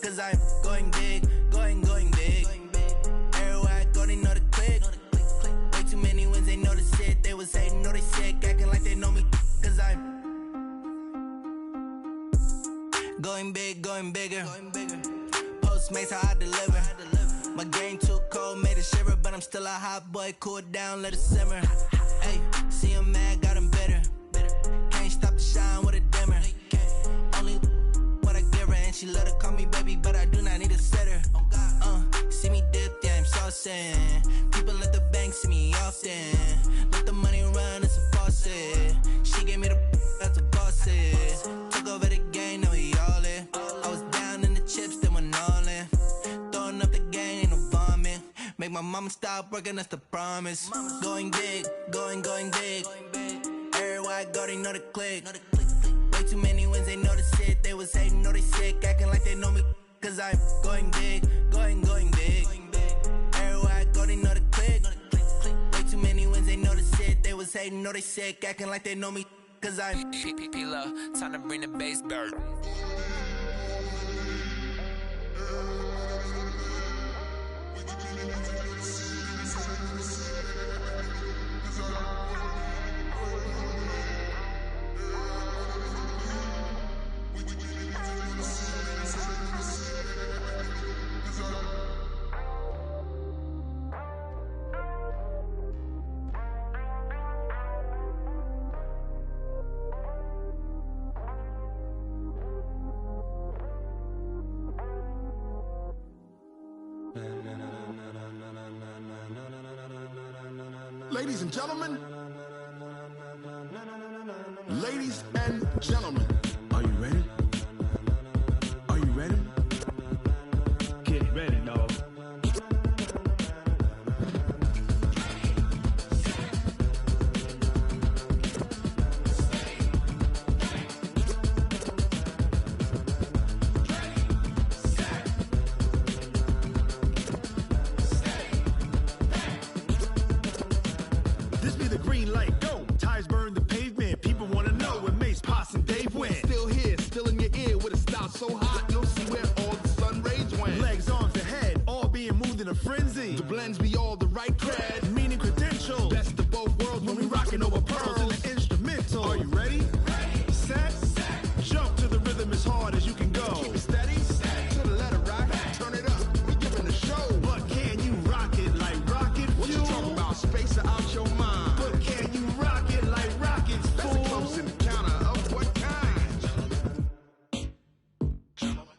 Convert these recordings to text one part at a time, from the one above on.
cause I'm going big, going big. Everywhere I go, they know the click. Way too many wins, they know the shit. They was hating, know they sick, acting like they know me, cause I'm going big, going bigger. Postmates, how I deliver. My game too cold, made it shiver, but I'm still a hot boy. Cool it down, let it simmer. Hey, see him mad, got him bitter. Can't stop the shine with a dimmer. Only what I give her, and she love to call me baby, but I do not need a sitter. See me dip, yeah, I'm saucing. People at the bank see me often. Let the money run, it's a faucet. She gave me the that's a boss is. Took over the game, now we all in. I was down in the chips, then went all in. Throwing up the game, ain't no vomit. Make my mama stop working, that's the promise. Going big, going big. Everywhere I go, they know the click. Way too many wins, they know the shit. They was hating, know they sick, acting like they know me, cause I'm going big, going big. Everywhere I go, they know the click. Way too many wins, they know the shit. They was hating, know they sick, acting like they know me, cause I'm P-P-P-Lo, time to bring the bass back. Ladies and gentlemen, ladies and gentlemen, are you ready? Are you ready? Get ready, dog. This be the green light, go. Tires burn the pavement. People wanna know where Mace, Pops, and Dave went. Still here, still in your ear with a style so hot, you'll see where all the sun rays went. Legs, arms, and head, all being moved in a frenzy. The blends be all the right cred, meaning credentials. Best of both worlds when we rockin' over pearls in the instrumental. Are you ready? Set, jump to the rhythm as hard as you can go. Keep it steady, to the letter rock, turn it up. We giving the show. But can you rock it like rocket fuel? What you talking about? Space or out your mind? But can you rock it like rockets, fool? That's a close encounter of what kind? Gentlemen.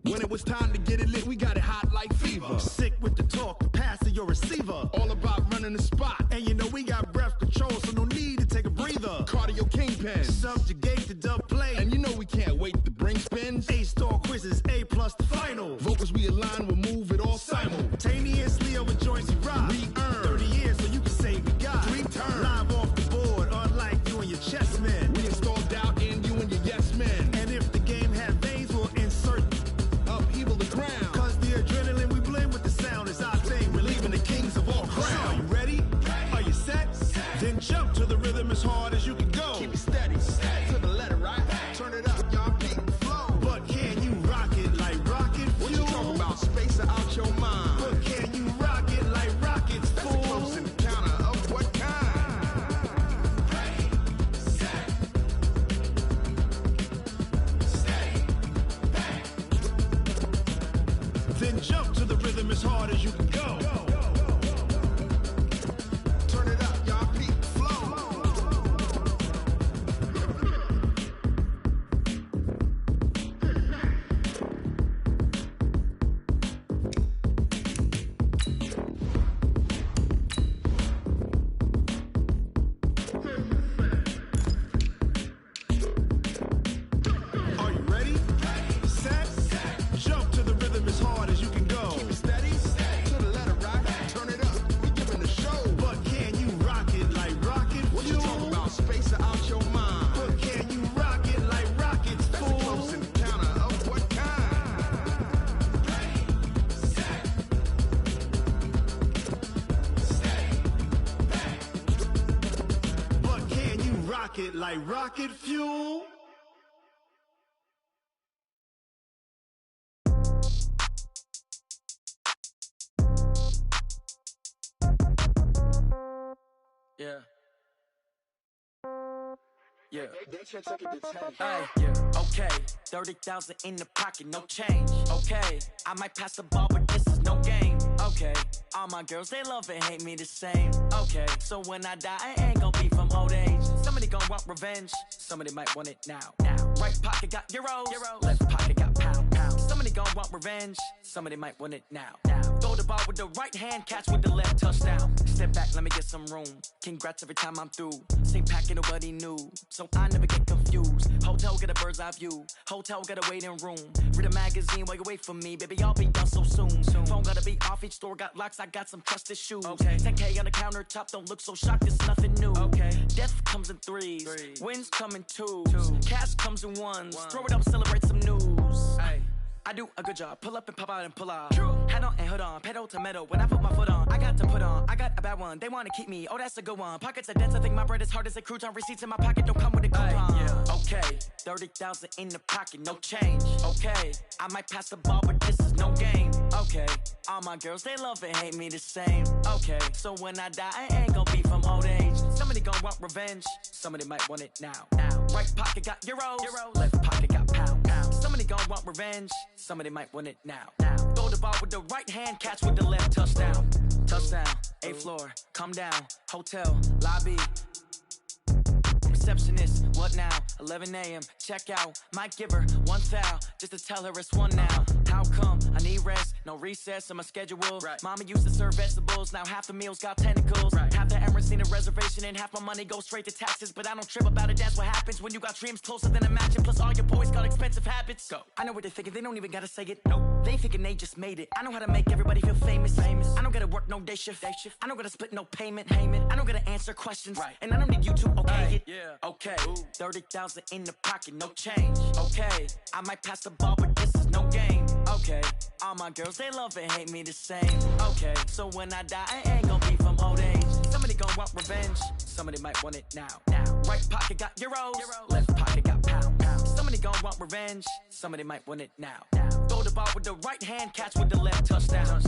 When it was time to get it lit, we got it hot like fever. Sick with the talk, the pass to your receiver. All about running the spot. And you know we got breath control, so no need to take a breather. Cardio kingpin, subjugate the dub play. And you know we can't wait to bring spins. A-star quizzes, A+ the final. Vocals we align, we'll move it all simultaneously over joints we rock. We earn 30 years, so you can say we got 3 turns. Live off the board, unlike you and your chess men. We install doubt in you and your yes men. And if the game had veins, we'll insert upheaval the ground. Cause the adrenaline we blend with the sound is our thing. We're leaving the kings of all crowns. Are you ready? Are you set? Then jump to the rhythm as hard as you can go. Keep it steady, to the letter right. Turn it up, y'all beat the flow. But can you rock it like rocket fuel? What you talking about? Space or out your mind? But can you rock it like rockets, fool? That's a close encounter of what kind? Then jump to the rhythm as hard as you can go. Turn it up, y'all beat the flow. Are you ready? Set, jump to the rhythm as hard as you can go. Keep it steady, to the letter rock. Turn it up, we giving the show. But can you rock it like rocket fuel? What you talking about? Space or out your mind? But can you rock it like rockets, fool? That's a close encounter of what kind? But can you rock it like rocket fuel? Yeah. Yeah. Hey, yeah. Okay. 30,000 in the pocket, no change. Okay. I might pass the ball, but this is no game. Okay. All my girls, they love and hate me the same. Okay. So when I die, I ain't gon' be from old age. Somebody gon' want revenge. Somebody might want it now. Right pocket got euros. Left pocket got pound. Somebody gon' want revenge. Somebody might want it now. Throw the ball with the right hand, catch with the left, touchdown. Step back, let me get some room. Congrats every time I'm through. Same packet, nobody knew. So I never get confused. Hotel get a bird's eye view. Hotel got a waiting room. Read a magazine while you wait for me. Baby, I'll be done so soon. Phone gotta be off, each store got locks. I got some trusted shoes. 10K on the countertop, don't look so shocked, it's nothing new. Death comes in threes. Wins come in twos. Cash comes in ones. Throw it up, celebrate some news. I do a good job. Pull up and pop out and pull out. Head on and hood on. Pedal to metal. When I put my foot on, I got to put on. I got a bad one. They want to keep me. Oh, that's a good one. Pockets are dense. I think my bread is hard as a crouton. Receipts in my pocket don't come with a coupon. Okay. 30,000 in the pocket. No change. Okay. I might pass the ball, but this is no game. Okay. All my girls, they love and hate me the same. Okay. So when I die, I ain't gon' be from old age. Somebody gon' want revenge. Somebody might want it now. Right pocket got euros. Left pocket got pound. Somebody gon' want revenge. Somebody might want it now. Throw the ball with the right hand, catch with the left, touchdown. Touchdown, 8th floor, come down, hotel, lobby. Receptionist, what now? 11 a.m., check out. Might give her one foul, just to tell her it's one now. How come? I need rest, no recess on my schedule. Mama used to serve vegetables, now half the meals got tentacles. Half the Emirates need a reservation and half my money goes straight to taxes. But I don't trip about it, that's what happens when you got dreams closer than a mansion. Plus all your boys got expensive habits. Go. I know what they're thinking, they don't even gotta say it. Nope. They thinking they just made it. I know how to make everybody feel famous. I don't gotta work no day shift. I don't gotta split no payment. I don't gotta answer questions. And I don't need you to okay it. Okay, 30,000 in the pocket, no change. Okay, I might pass the ball, but this is no game. Okay, all my girls, they love and hate me the same. Okay, so when I die, I ain't gon' be from old age. Somebody gon' want revenge. Somebody might want it now. Right pocket got euros. Left pocket got pound. Somebody gon' want revenge. Somebody might want it now. Throw the ball with the right hand, catch with the left, touchdown.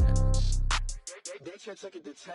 They can't take it to 10.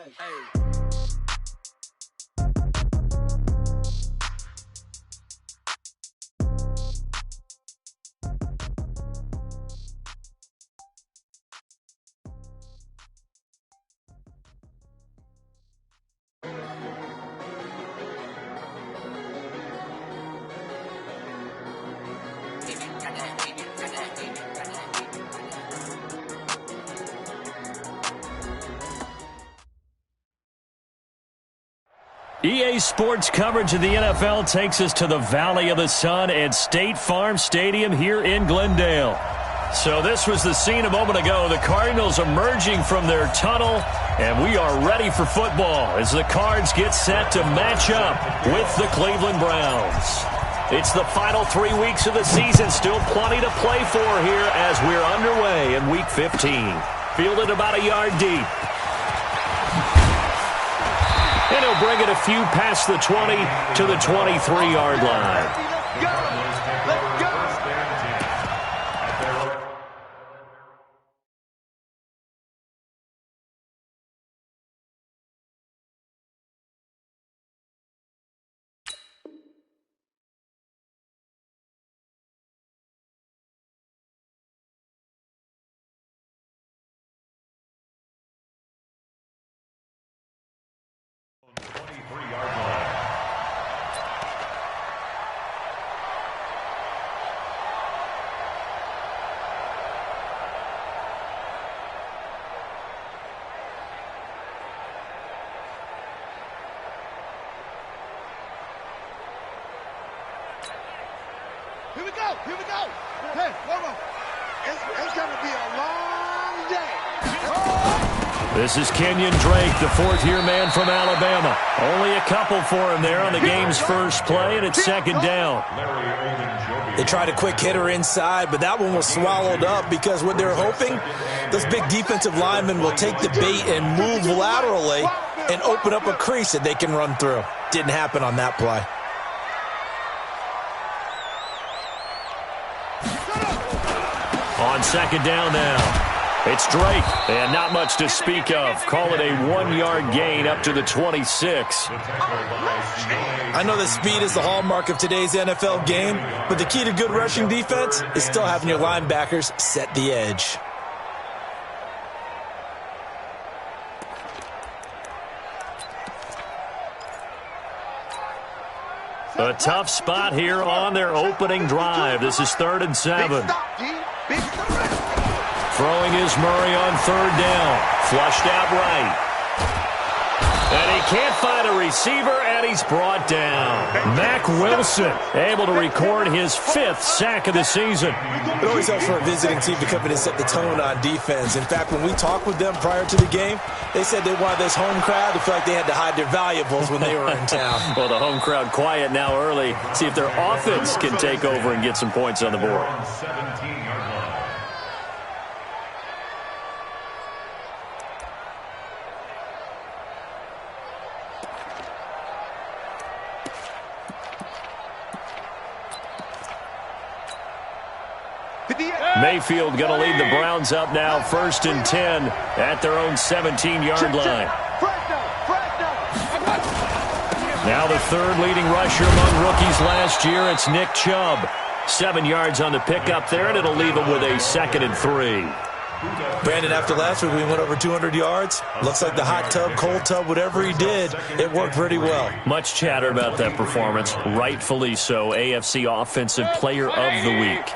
EA Sports coverage of the NFL takes us to the Valley of the Sun at State Farm Stadium here in Glendale. So this was the scene a moment ago. The Cardinals emerging from their tunnel, and we are ready for football as the Cards get set to match up with the Cleveland Browns. It's the final 3 weeks of the season. Still plenty to play for here as we're underway in Week 15. Fielded about a yard deep. And he'll bring it a few past the 20 to the 23-yard line. Here we go. Hey, hold on. It's going to be a long day. Oh! This is Kenyon Drake, the fourth-year man from Alabama. Only a couple for him there on the game's first play, and it's second down. They tried a quick hitter inside, but that one was swallowed up because what they're hoping, those big defensive linemen will take the bait and move laterally and open up a crease that they can run through. Didn't happen on that play. On second down now. It's Drake, and not much to speak of. Call it a 1-yard gain up to the 26. I know that speed is the hallmark of today's NFL game, but the key to good rushing defense is still having your linebackers set the edge. A tough spot here on their opening drive. This is 3rd and 7. Throwing is Murray on 3rd down. Flushed out right. And he can't find a receiver, and he's brought down. Mack Wilson able to record his 5th sack of the season. It always helps for a visiting team to come in and set the tone on defense. In fact, when we talked with them prior to the game, they said they wanted this home crowd to feel like they had to hide their valuables when they were in town. Well, the home crowd quiet now early. See if their offense can take over and get some points on the board. Mayfield going to lead the Browns up now, 1st and 10 at their own 17-yard line. Now the 3rd leading rusher among rookies last year, it's Nick Chubb. 7 yards on the pickup there, and it'll leave him with a 2nd and 3. Brandon, after last week, we went over 200 yards. Looks like the hot tub, cold tub, whatever he did, it worked pretty well. Much chatter about that performance, rightfully so. AFC Offensive Player of the Week.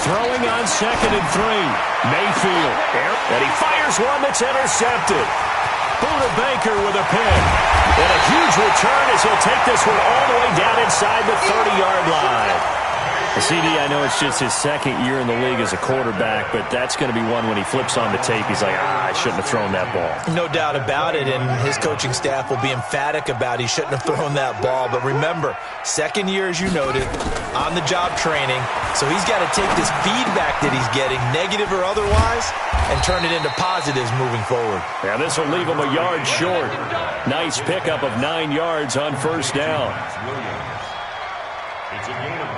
Throwing on 2nd and 3. Mayfield. And he fires one that's intercepted. Buda Baker with a pick. And a huge return as he'll take this one all the way down inside the 30-yard line. CD, I know it's just his 2nd year in the league as a quarterback, but that's going to be one when he flips on the tape, he's like, I shouldn't have thrown that ball. No doubt about it, and his coaching staff will be emphatic about he shouldn't have thrown that ball. But remember, 2nd year, as you noted, on-the-job training, so he's got to take this feedback that he's getting, negative or otherwise, and turn it into positives moving forward. Yeah, this will leave him a yard short. Nice pickup of 9 yards on 1st down.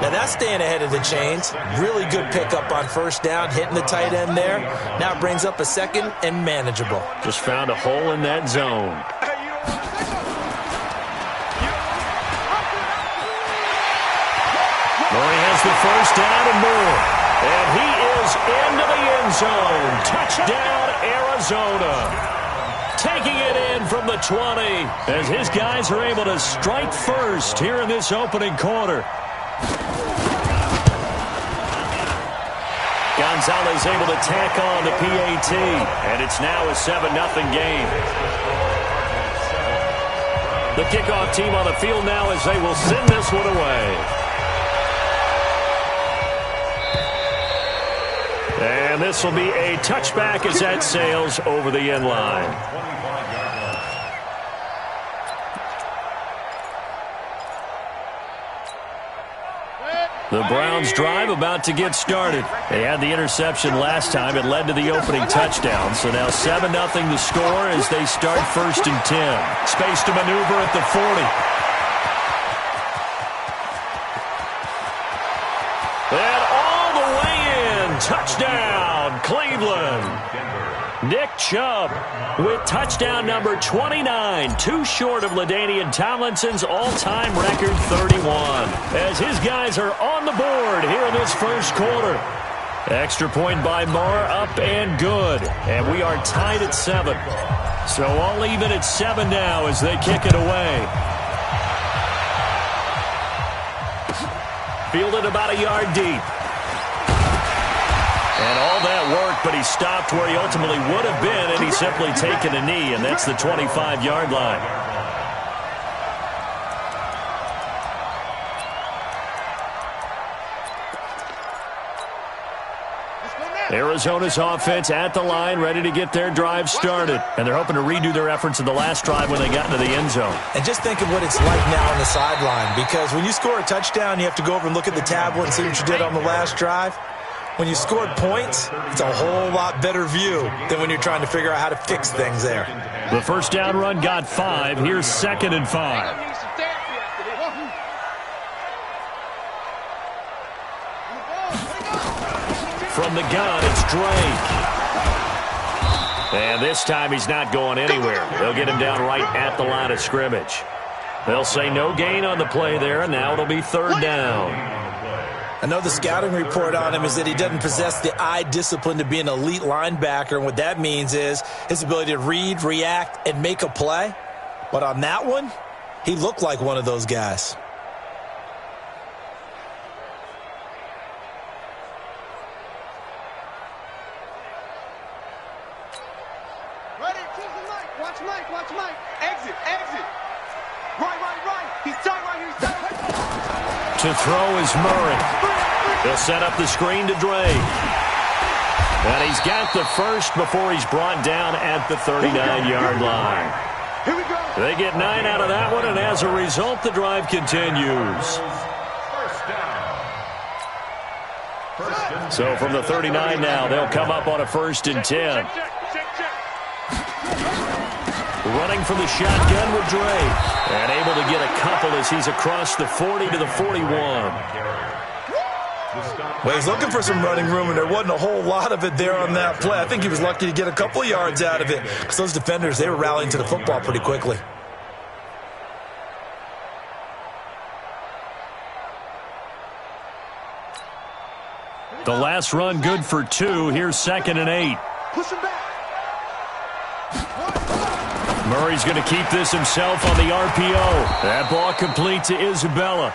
Now that's staying ahead of the chains. Really good pickup on 1st down, hitting the tight end there. Now it brings up a 2nd and manageable. Just found a hole in that zone. Murray has the 1st down and more. And he is into the end zone. Touchdown, Arizona. Taking it in from the 20 as his guys are able to strike first here in this opening quarter. Gonzalez able to tack on the PAT, and it's now a 7-0 game. The kickoff team on the field now as they will send this one away. And this will be a touchback as that sails over the end line. The Browns drive about to get started. They had the interception last time. It led to the opening touchdown. So now 7-0 the score as they start 1st and 10. Space to maneuver at the 40. And all the way in. Touchdown, Cleveland. Nick Chubb with touchdown number 29, too short of LaDainian Tomlinson's all-time record 31. As his guys are on the board here in this 1st quarter. Extra point by Marr, up and good. And we are tied at 7. So all even at 7 now as they kick it away. Fielded about a yard deep. And all that work, but he stopped where he ultimately would have been, and he's simply taken a knee, and that's the 25-yard line. Arizona's offense at the line, ready to get their drive started. And they're hoping to redo their efforts in the last drive when they got into the end zone. And just think of what it's like now on the sideline, because when you score a touchdown, you have to go over and look at the tablet and see what you did on the last drive. when you scored points, it's a whole lot better view than when you're trying to figure out how to fix things there. The first down run got 5. Here's 2nd and 5. From the gun, it's Drake. And this time he's not going anywhere. They'll get him down right at the line of scrimmage. They'll say no gain on the play there, and now it'll be 3rd down. I know the scouting report on him is that he doesn't possess the eye discipline to be an elite linebacker, and what that means is his ability to read, react, and make a play. But on that one, he looked like one of those guys. Watch Mike. Exit. Right. He's tight right here. To throw is Murray. They'll set up the screen to Drake. And he's got the first before he's brought down at the 39-yard line. Here we go. They get 9 out of that one, and as a result, the drive continues. So from the 39 now, they'll come up on a 1st and 10. Running from the shotgun with Drake. And able to get a couple as he's across the 40 to the 41. Well, he's looking for some running room, and there wasn't a whole lot of it there on that play. I think he was lucky to get a couple of yards out of it because those defenders, they were rallying to the football pretty quickly. The last run good for 2. Here's 2nd and 8. Push him back. Murray's going to keep this himself on the RPO. That ball complete to Isabella.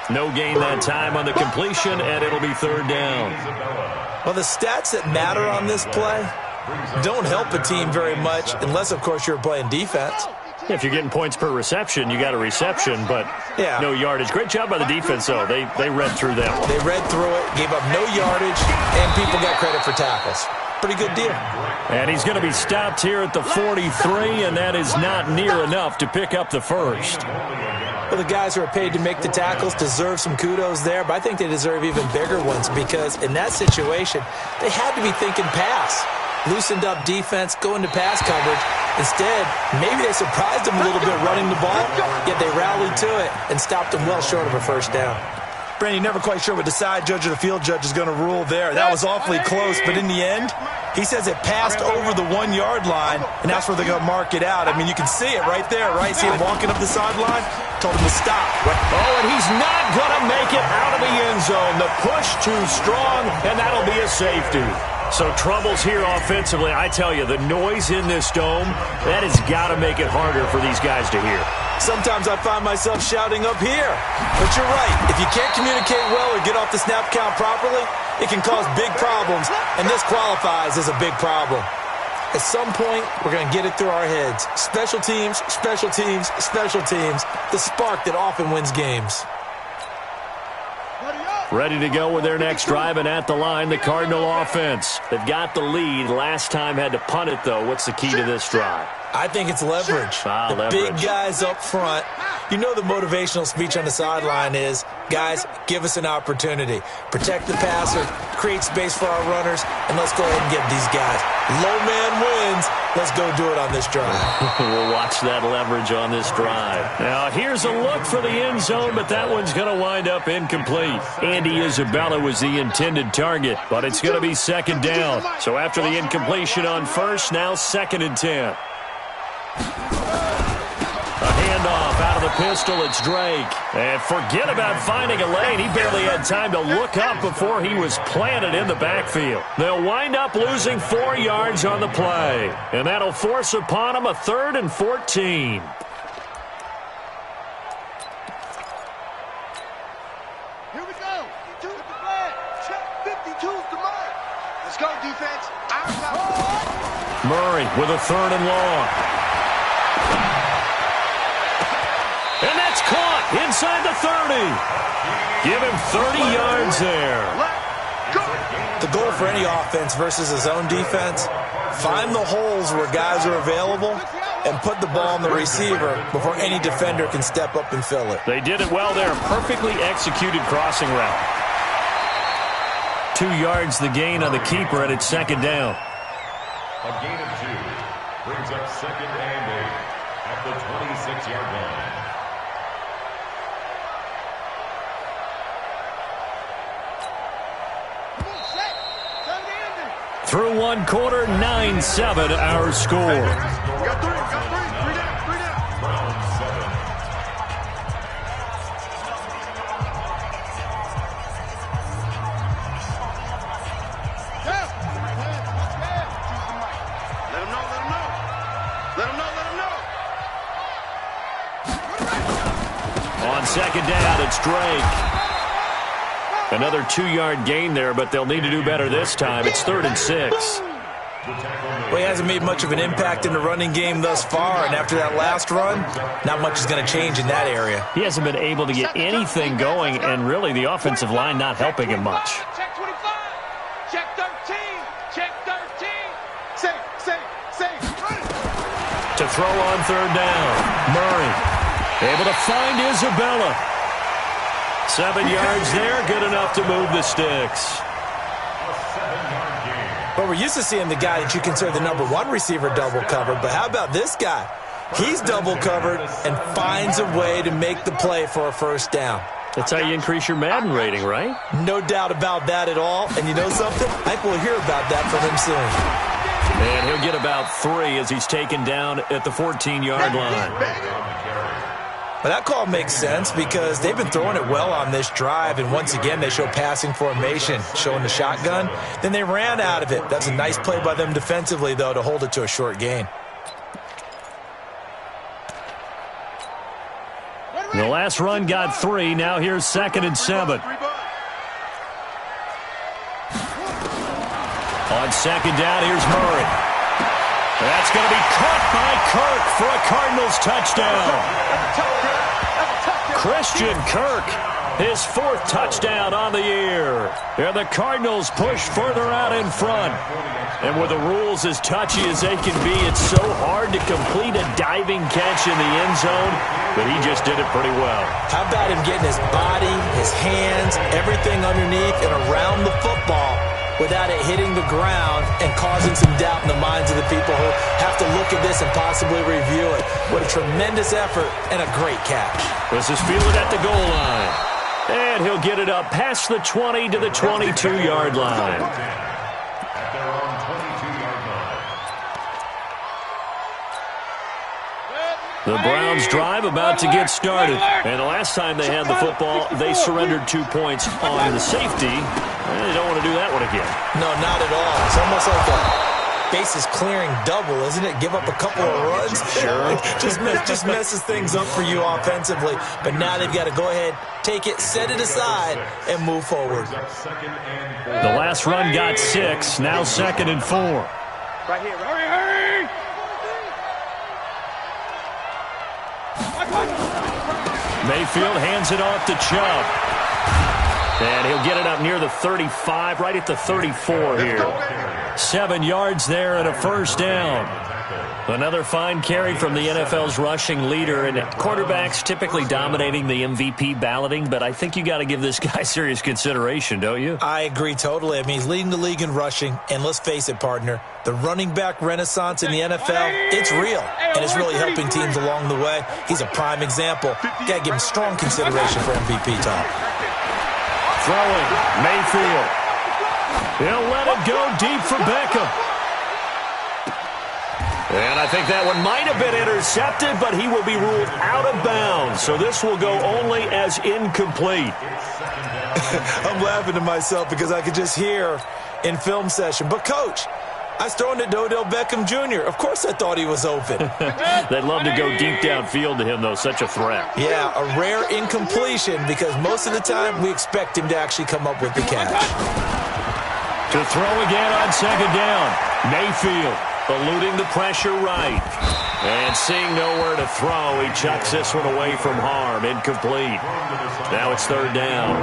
No gain that time on the completion, and it'll be 3rd down. Well, the stats that matter on this play don't help a team very much unless, of course, you're playing defense. If you're getting points per reception, you got a reception, but no yardage. Great job by the defense, though. They read through that one. They read through it, gave up no yardage, and people got credit for tackles. Pretty good deal. And he's going to be stopped here at the 43, and that is not near enough to pick up the first. Well, the guys who are paid to make the tackles deserve some kudos there, but I think they deserve even bigger ones because in that situation, they had to be thinking pass. Loosened up defense, going to pass coverage. Instead, maybe they surprised them a little bit running the ball, yet they rallied to it and stopped them well short of a first down. Brandon, never quite sure what the side judge or the field judge is going to rule there. That was awfully close, but in the end, he says it passed over the 1-yard line, and that's where they're going to mark it out. I mean, you can see it right there, right? See him walking up the sideline? Told him to stop. Right? Oh, and he's not going to make it out of the end zone. The push too strong, and that'll be a safety. So troubles here offensively. I tell you, the noise in this dome, that has got to make it harder for these guys to hear. Sometimes I find myself shouting up here. But you're right. If you can't communicate well or get off the snap count properly, it can cause big problems, and this qualifies as a big problem. At some point, we're going to get it through our heads. Special teams, special teams, special teams. The spark that often wins games. Ready to go with their next drive, and at the line, the Cardinal offense. They've got the lead. Last time had to punt it, though. What's the key to this drive? I think it's leverage. The big guys up front. You know the motivational speech on the sideline is, guys, give us an opportunity. Protect the passer, create space for our runners, and let's go ahead and get these guys. Low man wins. Let's go do it on this drive. We'll watch that leverage on this drive. Now, here's a look for the end zone, but that one's going to wind up incomplete. Andy Isabella was the intended target, but it's going to be 2nd down. So after the incompletion on first, now 2nd and 10. A handoff out of the pistol. It's Drake. And forget about finding a lane. He barely had time to look up before he was planted in the backfield. They'll wind up losing 4 yards on the play. And that'll force upon him a 3rd and 14. Here we go. 52's the flag. Check. 52's the mark. Let's go, defense. Murray with a 3rd and long. And that's caught inside the 30. Give him 30 yards there. The goal for any offense versus his own defense, find the holes where guys are available and put the ball on the receiver before any defender can step up and fill it. They did it well there. Perfectly executed crossing route. 2 yards the gain on the keeper, and it's second down. A gain of 2 brings up second and 8 at the 26-yard line. Through 1 quarter, 9-7 our score. Got three down. Brown 7. On second down, it's Drake. Another 2-yard gain there, but they'll need to do better this time. It's 3rd and 6. Well, he hasn't made much of an impact in the running game thus far, and after that last run, not much is going to change in that area. He hasn't been able to get anything going, and really the offensive line not helping him much. Check 25. Check 13. Check 13. Safe. To throw on 3rd down. Murray able to find Isabella. 7 yards there, good enough to move the sticks. Well, we're used to seeing the guy that you consider the number 1 receiver double covered, but how about this guy? He's double covered and finds a way to make the play for a first down. That's how you increase your Madden rating, right? No doubt about that at all. And you know something? I think we'll hear about that from him soon. And he'll get about 3 as he's taken down at the 14-yard line. But that call makes sense because they've been throwing it well on this drive, and once again they show passing formation, showing the shotgun. Then they ran out of it. That's a nice play by them defensively, though, to hold it to a short gain. The last run got 3. Now here's 2nd and 7. On second down, here's Murray. That's going to be caught by Kirk for a Cardinals touchdown. Christian Kirk, his 4th touchdown on the year. And the Cardinals push further out in front. And with the rules as touchy as they can be, it's so hard to complete a diving catch in the end zone, but he just did it pretty well. How about him getting his body, his hands, everything underneath and around the football without it hitting the ground and causing some doubt in the minds of the people who have to look at this and possibly review it. What a tremendous effort and a great catch. This is fielded at the goal line. And he'll get it up past the 20 to the 22-yard line. At their own 22-yard line. The Browns drive about to get started. And the last time they had the football, they surrendered 2 points on the safety. And they don't want to do that one again. No, not at all. It's almost like a bases clearing double, isn't it? Give up a couple of runs. Sure. just messes things up for you offensively. But now they've got to go ahead, take it, set it aside, and move forward. The last run got 6. Now 2nd and 4. Right here. Hurry! Mayfield hands it off to Chubb. And he'll get it up near the 35, right at the 34 here. 7 yards there and a first down. Another fine carry from the NFL's rushing leader, and quarterbacks typically dominating the MVP balloting, but I think you got to give this guy serious consideration, don't you? I agree totally. I mean, he's leading the league in rushing, and let's face it, partner, the running back renaissance in the NFL, it's real, and it's really helping teams along the way. He's a prime example. Got to give him strong consideration for MVP talk. Throwing, Mayfield. He'll let it go deep for Beckham. And I think that one might have been intercepted, but he will be ruled out of bounds. So this will go only as incomplete. I'm laughing to myself because I could just hear in film session. But, Coach, I was throwing it to Odell Beckham Jr. Of course I thought he was open. They'd love to go deep downfield to him, though. Such a threat. Yeah, a rare incompletion because most of the time we expect him to actually come up with the catch. To throw again on second down. Mayfield eluding the pressure right. And seeing nowhere to throw, he chucks this one away from harm. Incomplete. Now it's third down.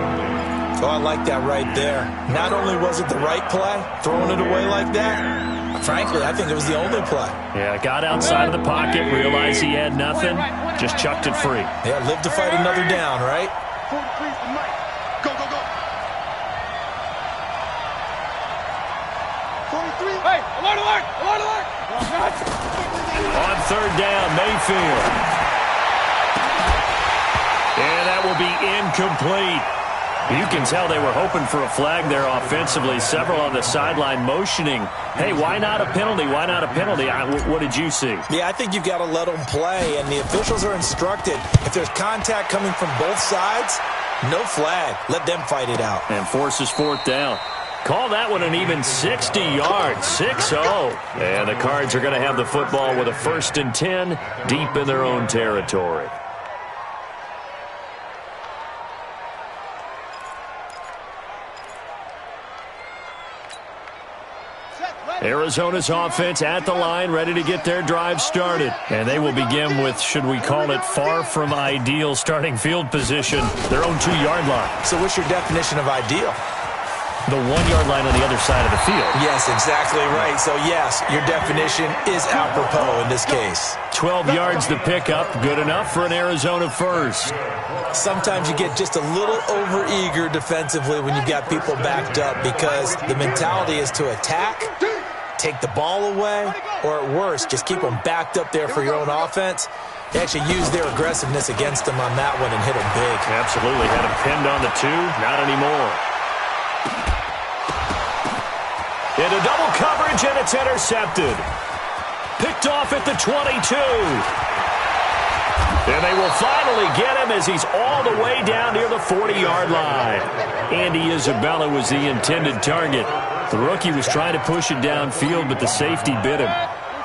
Oh, I like that right there. Not only was it the right play, throwing it away like that, frankly, I think it was the only play. Yeah, got outside of the pocket, realized he had nothing, just chucked it free. Yeah, live to fight another down, right? Hey, alert, alert, alert, alert. On third down, Mayfield. And that will be incomplete. You can tell they were hoping for a flag there offensively. Several on the sideline motioning, hey, why not a penalty? Why not a penalty? What did you see? Yeah, I think you've got to let them play, and the officials are instructed. If there's contact coming from both sides, no flag. Let them fight it out. And forces fourth down. Call that one an even 60 yards, 6-0. And the Cards are going to have the football with a 1st and 10 deep in their own territory. Arizona's offense at the line, ready to get their drive started. And they will begin with, should we call it, far from ideal starting field position, their own 2-yard line. So what's your definition of ideal? The 1-yard line on the other side of the field. Yes, exactly right. So, yes, your definition is apropos in this case. 12 yards the pickup, good enough for an Arizona first. Sometimes you get just a little over-eager defensively when you've got people backed up because the mentality is to attack, take the ball away, or at worst, just keep them backed up there for your own offense. They actually used their aggressiveness against them on that one and hit them big. Absolutely. Had them pinned on the 2. Not anymore. Into double coverage, and it's intercepted. Picked off at the 22. And they will finally get him as he's all the way down near the 40-yard line. Andy Isabella was the intended target. The rookie was trying to push it downfield, but the safety bit him.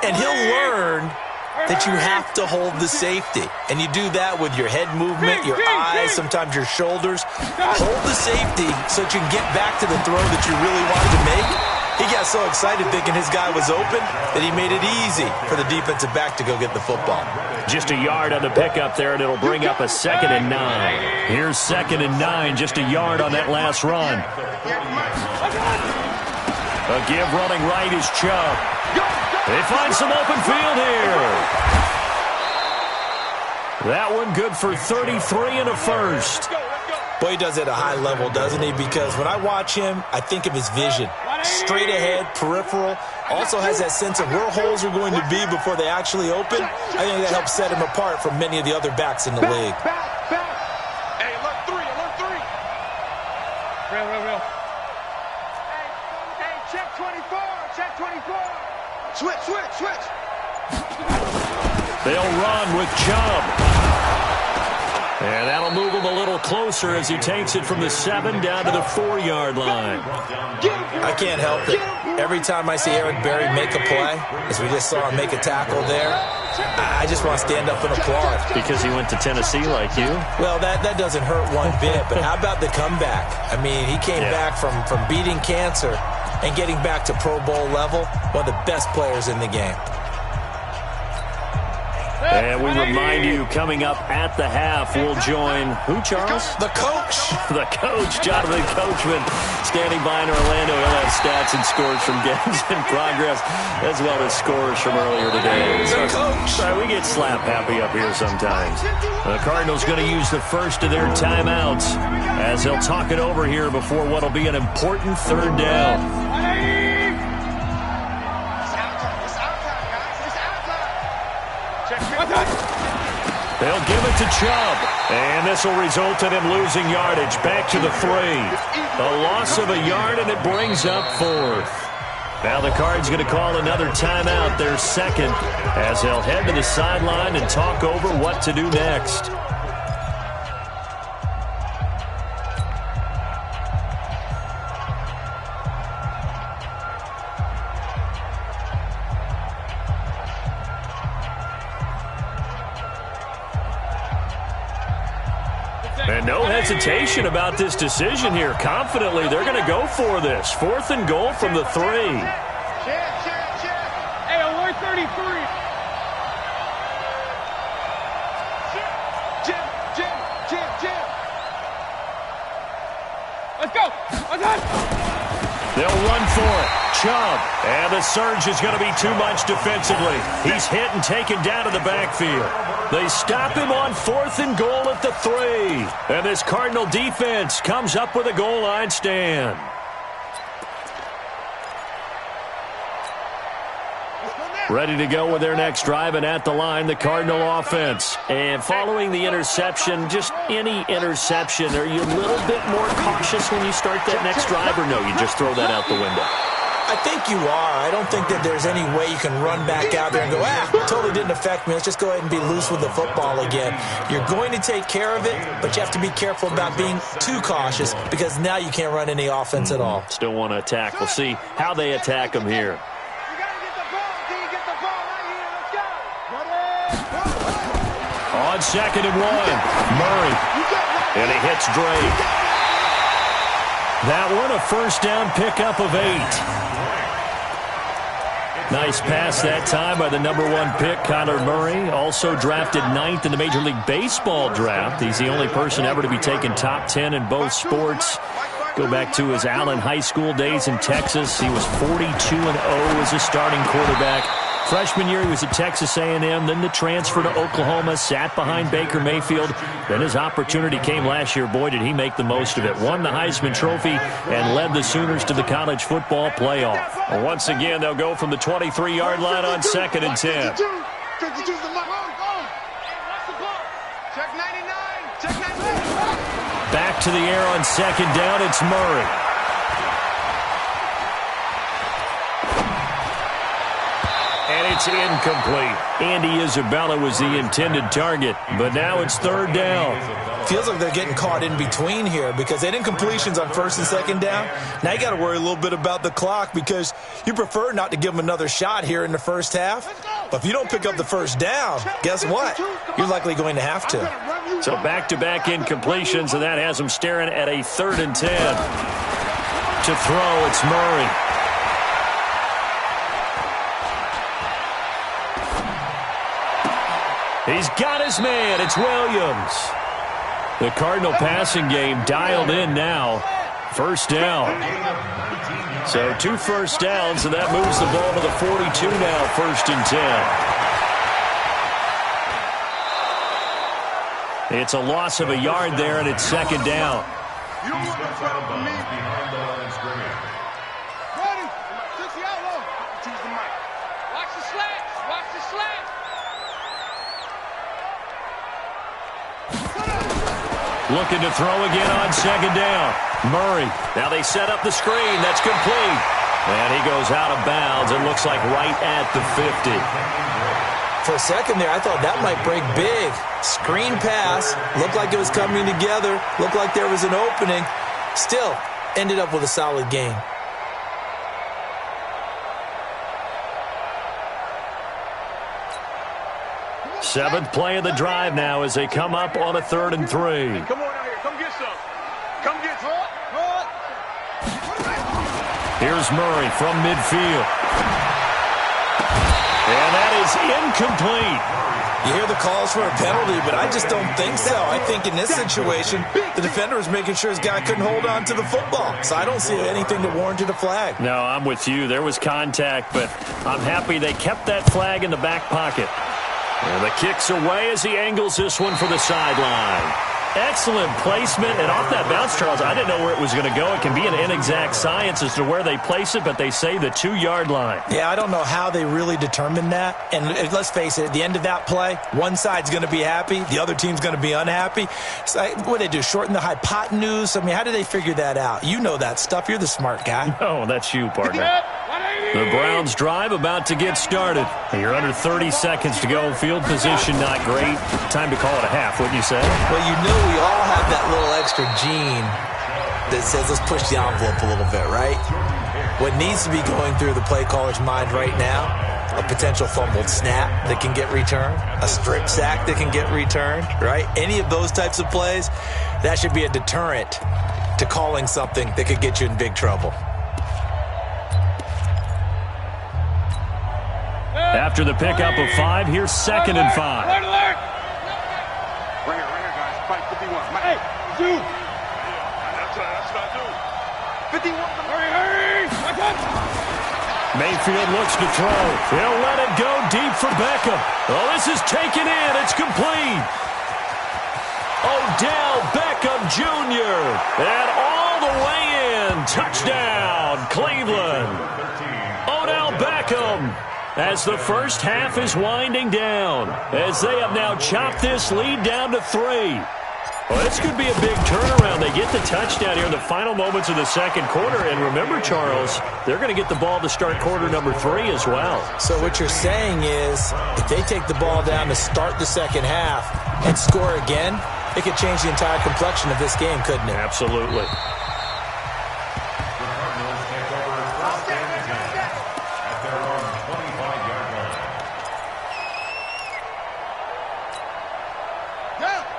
And he'll learn that you have to hold the safety. And you do that with your head movement, your eyes, sometimes your shoulders. Hold the safety so that you can get back to the throw that you really wanted to make. He got so excited thinking his guy was open that he made it easy for the defensive back to go get the football. Just a yard on the pickup there, and it'll bring up a 2nd and 9. Here's 2nd and 9, just a yard on that last run. A give running right is Chubb. They find some open field here. That one good for 33 and a first. Boy, he does it at a high level, doesn't he? Because when I watch him, I think of his vision. Straight ahead, peripheral. Also has that sense of where holes are going to be before they actually open. I think that helps set him apart from many of the other backs in the league. Hey, alert 3, alert 3. Real. Hey, check 24, check 24. Switch. They'll run with Chubb. And that'll move him a little closer as he takes it from the 7 down to the 4-yard line. I can't help it. Every time I see Eric Berry make a play, as we just saw him make a tackle there, I just want to stand up and applaud. Because he went to Tennessee like you? Well, that doesn't hurt one bit, but how about the comeback? I mean, he came back from beating cancer and getting back to Pro Bowl level, one of the best players in the game. And we remind you, coming up at the half, we'll join who, Charles? The coach. The coach, Jonathan Coachman, standing by in Orlando. He'll have stats and scores from games in progress, as well as scores from earlier today. The coach. We get slap happy up here sometimes. The Cardinals going to use the first of their timeouts as they'll talk it over here before what will be an important 3rd down. They'll give it to Chubb. And this will result in him losing yardage. Back to the 3. A loss of a yard, and it brings up 4th. Now the Cards going to call another timeout, their 2nd, as they'll head to the sideline and talk over what to do next. And no hesitation about this decision here. Confidently, they're going to go for this. 4th and goal from the 3. Check. Hey, alert 33. Jim. Let's go. They'll run for it. Chubb. And the surge is going to be too much defensively. He's hit and taken down to the backfield. They stop him on 4th and goal at the 3. And this Cardinal defense comes up with a goal line stand. Ready to go with their next drive, and at the line, the Cardinal offense. And following the interception, just any interception, are you a little bit more cautious when you start that next drive, or no, you just throw that out the window? I think you are. I don't think that there's any way you can run back out there and go, totally didn't affect me. Let's just go ahead and be loose with the football again. You're going to take care of it, but you have to be careful about being too cautious because now you can't run any offense at all. Still want to attack. We'll see how they attack them here. On 2nd and 1, Murray. And he hits Drake. That one, a first down pickup of 8. Nice pass that time by the number 1 pick, Kyler Murray. Also drafted 9th in the Major League Baseball draft. He's the only person ever to be taken top 10 in both sports. Go back to his Allen High School days in Texas. He was 42-0 as a starting quarterback. Freshman year, he was at Texas A&M, then the transfer to Oklahoma, sat behind Baker Mayfield. Then his opportunity came last year. Boy, did he make the most of it. Won the Heisman Trophy and led the Sooners to the college football playoff. Well, once again, they'll go from the 23-yard line on 2nd and 10. Back to the air on 2nd down, it's Murray. And it's incomplete. Andy Isabella was the intended target, but now it's 3rd down. Feels like they're getting caught in between here because they had incompletions on 1st and 2nd down. Now you got to worry a little bit about the clock because you prefer not to give them another shot here in the first half. But if you don't pick up the first down, guess what? You're likely going to have to. So back-to-back incompletions, and that has them staring at a 3rd and 10. To throw, it's Murray. He's got his man. It's Williams. The Cardinal passing game dialed in now. 1st down. So 2 first downs, and that moves the ball to the 42 now, 1st and 10. It's a loss of a yard there, and it's 2nd down. You don't want to throw for me. Behind the line of scrimmage. Ready? 60 out low. Choose the mic. Watch the slats. Watch the slats. Looking to throw again on 2nd down. Murray. Now they set up the screen. That's complete. And he goes out of bounds. It looks like right at the 50. For a second there, I thought that might break big. Screen pass. Looked like it was coming together. Looked like there was an opening. Still, ended up with a solid game. Seventh play of the drive now as they come up on a 3rd and 3. Come on out here. Come get some. Come get some. Here's Murray from midfield. And that is incomplete. You hear the calls for a penalty, but I just don't think so. I think in this situation, the defender was making sure his guy couldn't hold on to the football. So I don't see anything that warranted a flag. No, I'm with you. There was contact, but I'm happy they kept that flag in the back pocket. And the kick's away as he angles this one for the sideline. Excellent placement, and off that bounce, Charles, I didn't know where it was going to go. It can be an inexact science as to where they place it, but they say the 2-yard line. Yeah, I don't know how they really determined that. And let's face it, at the end of that play, one side's going to be happy, the other team's going to be unhappy. So what do they do, shorten the hypotenuse? I mean, how do they figure that out? You know that stuff. You're the smart guy. Oh, that's you, partner. The Browns drive about to get started. You're under 30 seconds to go. Field position not great. Time to call it a half, wouldn't you say? Well, you know we all have that little extra gene that says let's push the envelope a little bit, right? What needs to be going through the play caller's mind right now, a potential fumbled snap that can get returned, a strip sack that can get returned, right? Any of those types of plays, that should be a deterrent to calling something that could get you in big trouble. After the pickup of 5, here's 2nd and 5. Alert, alert! Right here, guys. Fight 51. Hey, Zoo! That's what I do. 51. Hurry! Watch out! Mayfield looks to throw. He'll let it go deep for Beckham. Oh, this is taken in. It's complete. Odell Beckham Jr. And all the way in. Touchdown, Cleveland. Odell Beckham as the first half is winding down, as they have now chopped this lead down to 3. Well, this could be a big turnaround. They get the touchdown here in the final moments of the second quarter. And remember, Charles, they're going to get the ball to start quarter number 3 as well. So what you're saying is if they take the ball down to start the second half and score again, it could change the entire complexion of this game, couldn't it? Absolutely.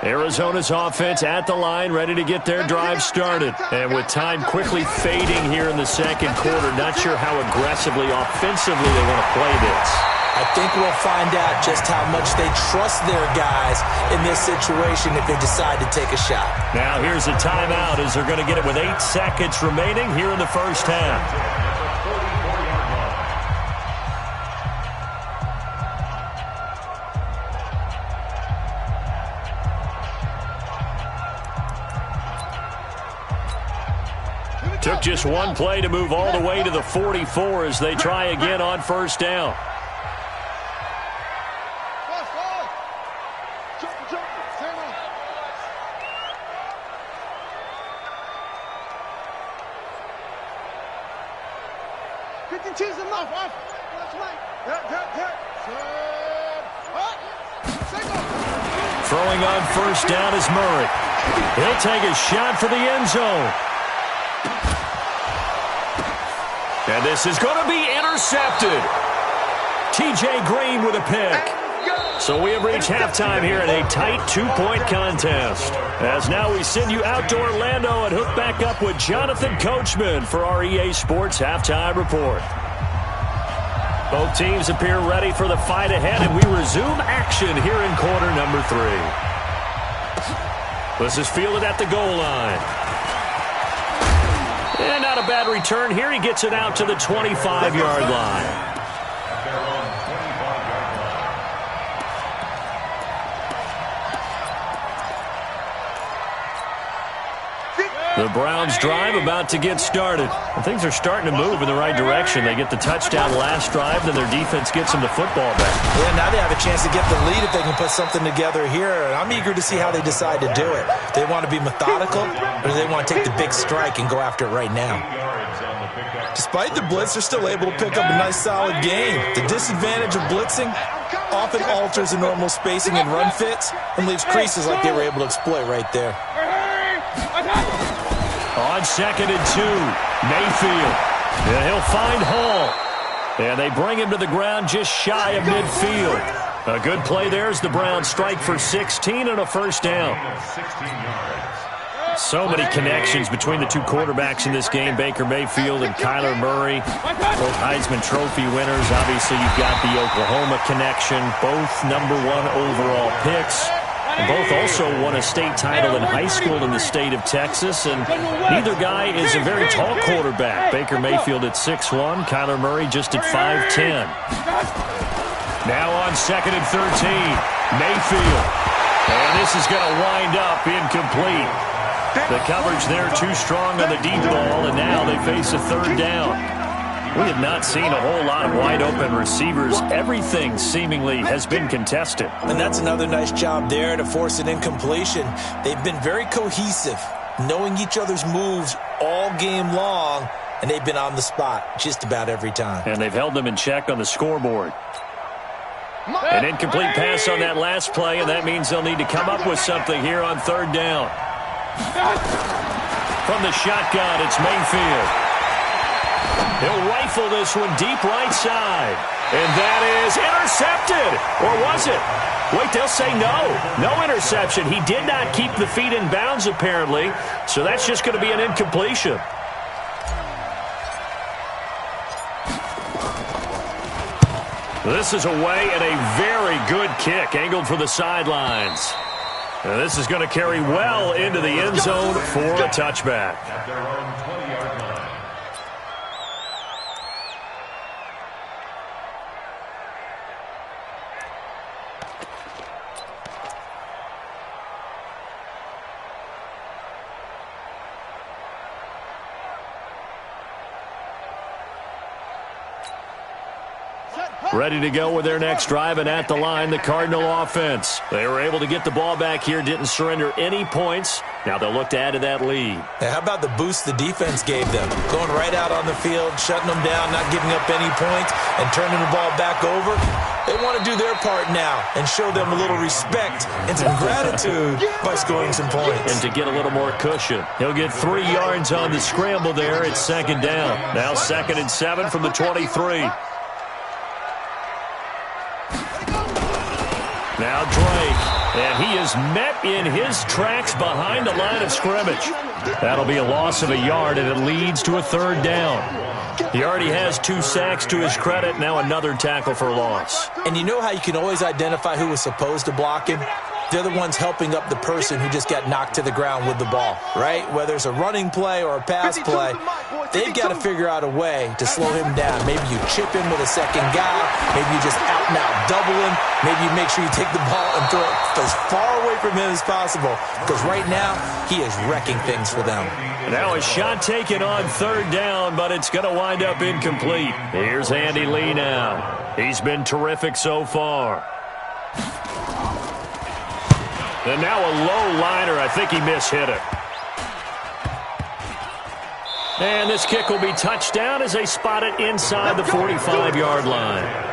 Arizona's offense at the line, ready to get their drive started. And with time quickly fading here in the second quarter, not sure how aggressively, offensively they want to play this. I think we'll find out just how much they trust their guys in this situation if they decide to take a shot. Now here's a timeout as they're going to get it with 8 seconds remaining here in the first half. Took just one play to move all the way to the 44 as they try again on first down. Throwing on first down is Murray. He'll take a shot for the end zone. And this is going to be intercepted. T.J. Green with a pick. So we have reached halftime here in a tight 2-point contest. As now we send you out to Orlando and hook back up with Jonathan Coachman for our EA Sports Halftime Report. Both teams appear ready for the fight ahead, and we resume action here in quarter number 3. This is fielded at the goal line. And not a bad return here. He gets it out to the 25-yard line. The Browns drive about to get started. And things are starting to move in the right direction. They get the touchdown last drive, then their defense gets them the football back. Yeah, now they have a chance to get the lead if they can put something together here. And I'm eager to see how they decide to do it. Do they want to be methodical, or do they want to take the big strike and go after it right now? Despite the blitz, they're still able to pick up a nice, solid gain. The disadvantage of blitzing often alters the normal spacing and run fits and leaves creases like they were able to exploit right there. On 2nd and 2, Mayfield. And he'll find Hall. And they bring him to the ground just shy of midfield. A good play there as the Browns strike for 16 and a first down. So many connections between the two quarterbacks in this game, Baker Mayfield and Kyler Murray. Both Heisman Trophy winners. Obviously, you've got the Oklahoma connection. Both #1 overall picks. And both also won a state title in high school in the state of Texas. And neither guy is a very tall quarterback. Baker Mayfield at 6'1", Kyler Murray just at 5'10". Now on 2nd and 13, Mayfield. And this is going to wind up incomplete. The coverage there too strong on the deep ball, and now they face a third down. We have not seen a whole lot of wide-open receivers. Everything seemingly has been contested. And that's another nice job there to force an incompletion. They've been very cohesive, knowing each other's moves all game long, and they've been on the spot just about every time. And they've held them in check on the scoreboard. An incomplete pass on that last play, and that means they'll need to come up with something here on third down. From the shotgun, it's Mayfield. He'll rifle this one deep right side. And that is intercepted. Or was it? Wait, they'll say no. No interception. He did not keep the feet in bounds, apparently. So that's just going to be an incompletion. This is away and a very good kick angled for the sidelines. And this is going to carry well into the end zone for a touchback. At their own 20-yard line. Set, ready to go with their next drive, and at the line, the Cardinal offense. They were able to get the ball back here, didn't surrender any points. Now they'll look to add to that lead. How about the boost the defense gave them? Going right out on the field, shutting them down, not giving up any points, and turning the ball back over. They want to do their part now and show them a little respect and some gratitude by scoring some points. And to get a little more cushion. He'll get 3 yards on the scramble there. It's second down. Now 2nd and 7 from the 23. Now Drake, and he is met in his tracks behind the line of scrimmage. That'll be a loss of a yard, and it leads to a 3rd down. He already has 2 sacks to his credit, now another tackle for loss. And you know how you can always identify who was supposed to block him? They're the ones helping up the person who just got knocked to the ground with the ball, right? Whether it's a running play or a pass play, they've got to figure out a way to slow him down. Maybe you chip him with a second guy. Maybe you just out-and-out double him. Maybe you make sure you take the ball and throw it as far away from him as possible, because right now he is wrecking things for them. Now a shot taken on 3rd down, but it's going to wind up incomplete. Here's Andy Lee now. He's been terrific so far. And now a low liner. I think he mishit it. And this kick will be touchdown as they spot it inside the 45-yard line.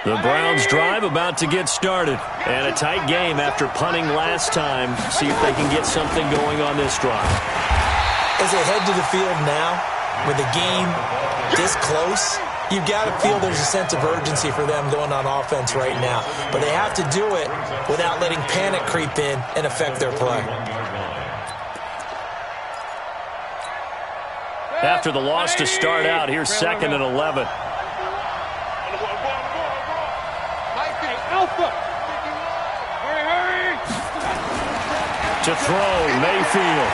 The Browns drive about to get started. And a tight game after punting last time. See if they can get something going on this drive. As they head to the field now, with the game this close, you've got to feel there's a sense of urgency for them going on offense right now. But they have to do it without letting panic creep in and affect their play. After the loss to start out, here's 2nd and 11. To throw, Mayfield.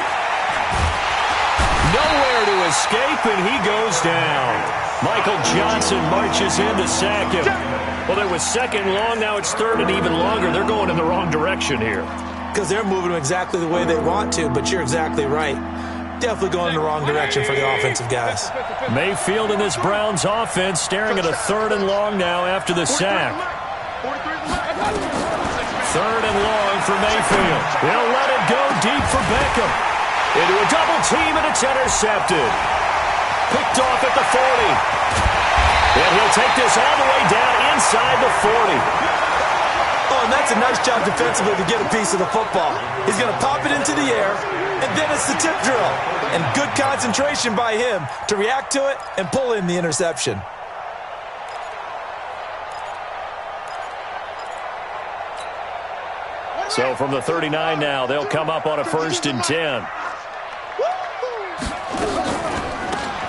Nowhere to escape, and he goes down. Michael Johnson marches in to sack him. Well, there was 2nd long, now it's 3rd and even longer. They're going in the wrong direction here. Because they're moving exactly the way they want to, but you're exactly right. Definitely going in the wrong direction for the offensive guys. Mayfield and this Browns offense staring at a 3rd and long now after the sack. 3rd and long for Mayfield. They'll let it go deep for Beckham. Into a double team, and it's intercepted. Picked off at the 40. And he'll take this all the way down inside the 40. Oh, and that's a nice job defensively to get a piece of the football. He's going to pop it into the air, and then it's the tip drill. And good concentration by him to react to it and pull in the interception. So from the 39 now, they'll come up on a 1st and 10.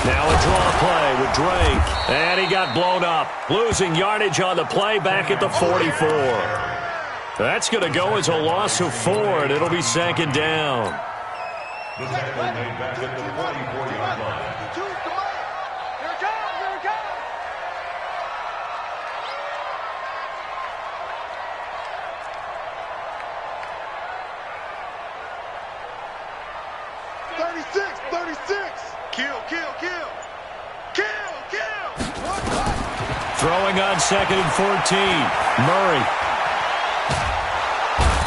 Now a draw play with Drake. And he got blown up. Losing yardage on the play back at the 44. That's going to go as a loss of 4, and it'll be 2nd down. The tackle made back at the 44-yard line. Throwing on 2nd and 14. Murray.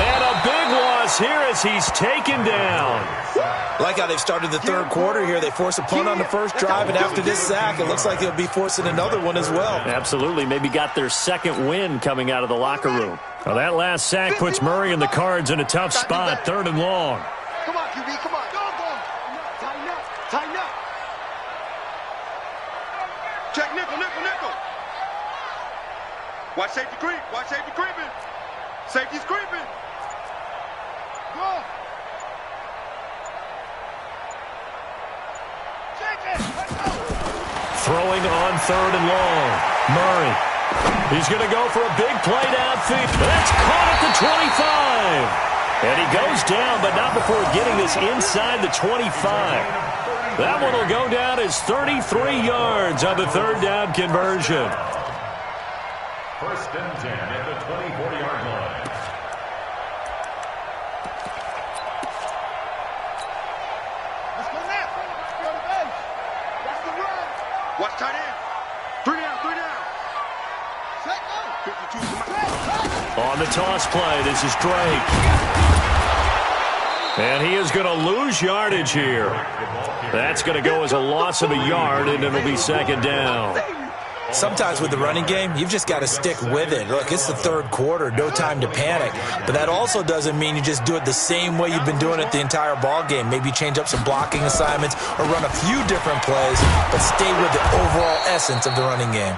And a big loss here as he's taken down. Like how they've started the 3rd quarter here. They force a punt on the first drive, and after this sack, it looks like they'll be forcing another one as well. Absolutely. Maybe got their 2nd win coming out of the locker room. Well, that last sack puts Murray and the Cards in a tough spot. 3rd and long. Come on, QB, come on. Go. Tighten up. Tighten up. Check nickel. Watch safety creep. Watch safety creeping. Safety's creeping. Go. Check it. Let's go. Throwing on 3rd and long. Murray. He's going to go for a big play downfield. That's caught at the 25. And he goes down, but not before getting this inside the 25. That one will go down as 33 yards on the 3rd down conversion. 1st and 10 at the 24-yard line. Let's go now. Three down. 52. On the toss play, this is Drake. And he is going to lose yardage here. That's going to go as a loss of a yard, and it'll be second down. Sometimes with the running game, you've just got to stick with it. Look, it's the third quarter, no time to panic. But that also doesn't mean you just do it the same way you've been doing it the entire ball game. Maybe change up some blocking assignments or run a few different plays, but stay with the overall essence of the running game.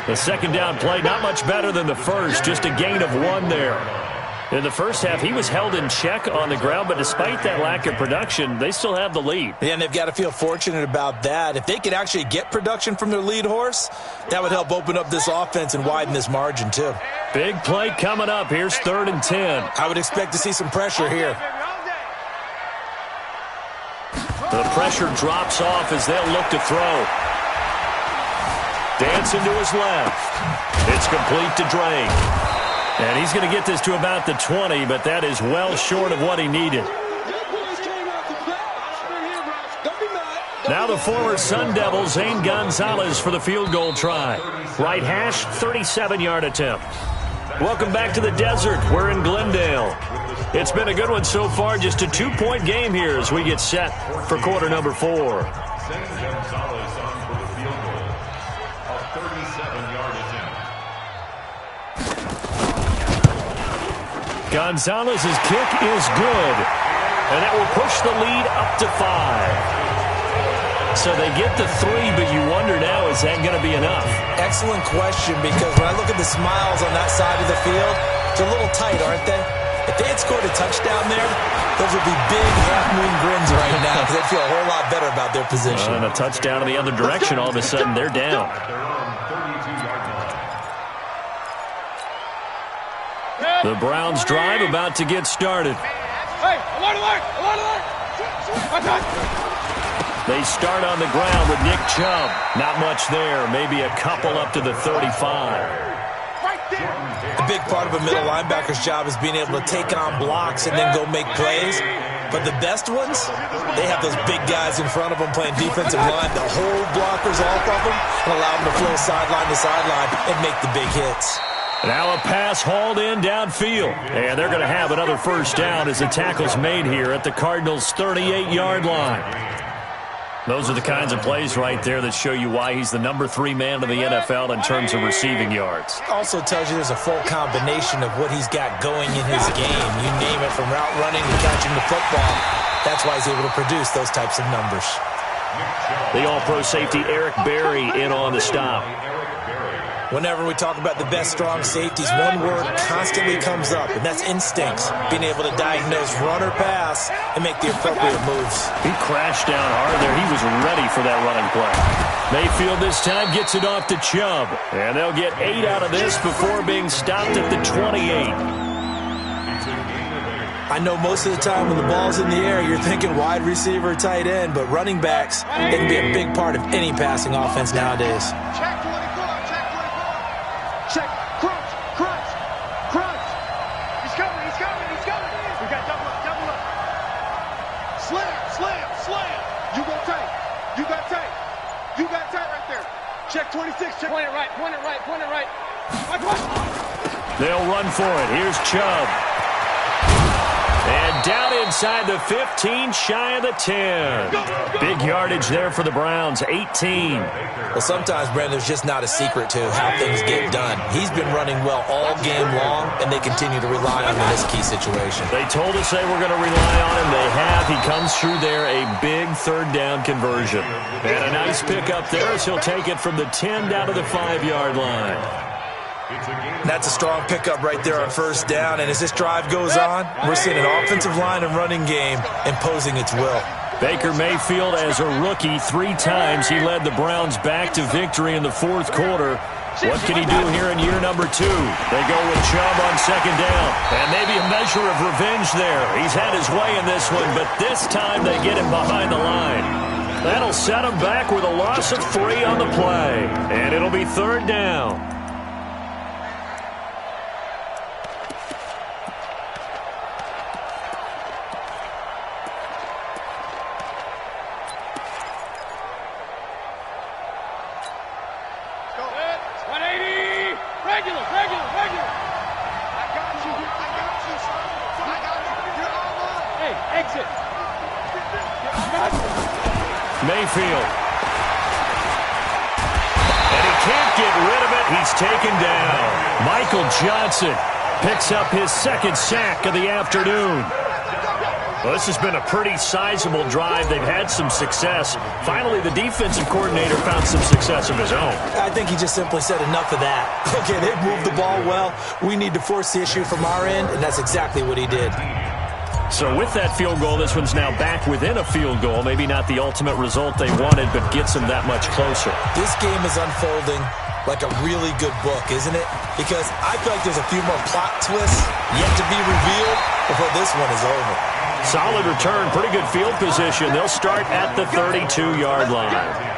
The second down play, not much better than the first, just a gain of 1 there. In the first half, he was held in check on the ground, but despite that lack of production, they still have the lead. Yeah, and they've got to feel fortunate about that. If they could actually get production from their lead horse, that would help open up this offense and widen this margin, too. Big play coming up. Here's 3rd and 10. I would expect to see some pressure here. The pressure drops off as they'll look to throw. Dancing to his left. It's complete to Drake. And he's going to get this to about the 20, but that is well short of what he needed. Now the former Sun Devil, Zane Gonzalez, for the field goal try. Right hash, 37-yard attempt. Welcome back to the desert. We're in Glendale. It's been a good one so far. Just a 2-point game here as we get set for quarter number 4. Gonzalez on for the field goal. A 37-yard attempt. Gonzalez's kick is good, and that will push the lead up to 5. So they get the 3, but you wonder now, is that going to be enough? Excellent question, because when I look at the smiles on that side of the field, they're a little tight, aren't they? If they had scored a touchdown there, those would be big half-moon grins right now, because they'd feel a whole lot better about their position. And a touchdown in the other direction, all of a sudden they're down. The Browns drive about to get started. They start on the ground with Nick Chubb. Not much there, maybe a couple up to the 35. A big part of a middle linebacker's job is being able to take on blocks and then go make plays. But the best ones, they have those big guys in front of them playing defensive line to hold blockers off of them and allow them to flow sideline to sideline and make the big hits. Now a pass hauled in downfield. And they're going to have another first down as the tackle's made here at the Cardinals' 38-yard line. Those are the kinds of plays right there that show you why he's the number 3 man in the NFL in terms of receiving yards. Also tells you there's a full combination of what he's got going in his game. You name it, from route running to catching the football. That's why he's able to produce those types of numbers. The all-pro safety Eric Berry in on the stop. Whenever we talk about the best strong safeties, one word constantly comes up, and that's instincts. Being able to diagnose run or pass and make the appropriate moves. He crashed down hard there. He was ready for that running play. Mayfield this time gets it off to Chubb. And they'll get 8 out of this before being stopped at the 28. I know most of the time when the ball's in the air, you're thinking wide receiver, tight end, but running backs, they can be a big part of any passing offense nowadays. Check, crunch. He's coming. We got double up. Slam. You got tight right there. Check 26, check. Point it right. Watch. They'll run for it. Here's Chubb. And down inside the 15, shy of the 10. Big yardage there for the Browns, 18. Well, sometimes, Brandon, there's just not a secret to how things get done. He's been running well all game long, and they continue to rely on him in this key situation. They told us they were going to rely on him. They have. He comes through there, a big 3rd down conversion. And a nice pick up there as he'll take it from the 10 down to the 5-yard line. That's a strong pickup right there on 1st down, and as this drive goes on, we're seeing an offensive line and running game imposing its will. Baker Mayfield, as a rookie, 3 times he led the Browns back to victory in the 4th quarter. What can he do here in year number 2? They go with Chubb on 2nd down, and maybe a measure of revenge there. He's had his way in this one, but this time they get him behind the line. That'll set him back with a loss of 3 on the play, and it'll be 3rd down. Regular. I got you, son. I got you. You're on line. Hey, exit. Mayfield. And he can't get rid of it. He's taken down. Michael Johnson picks up his second sack of the afternoon. Well, this has been a pretty sizable drive. They've had some success. Finally, the defensive coordinator found some success of his own. I think he just simply said enough of that. Okay, they've moved the ball well. We need to force the issue from our end, and that's exactly what he did. So with that field goal, this one's now back within a field goal. Maybe not the ultimate result they wanted, but gets them that much closer. This game is unfolding like a really good book, isn't it? Because I feel like there's a few more plot twists yet to be revealed before this one is over. Solid return, pretty good field position. They'll start at the 32-yard line.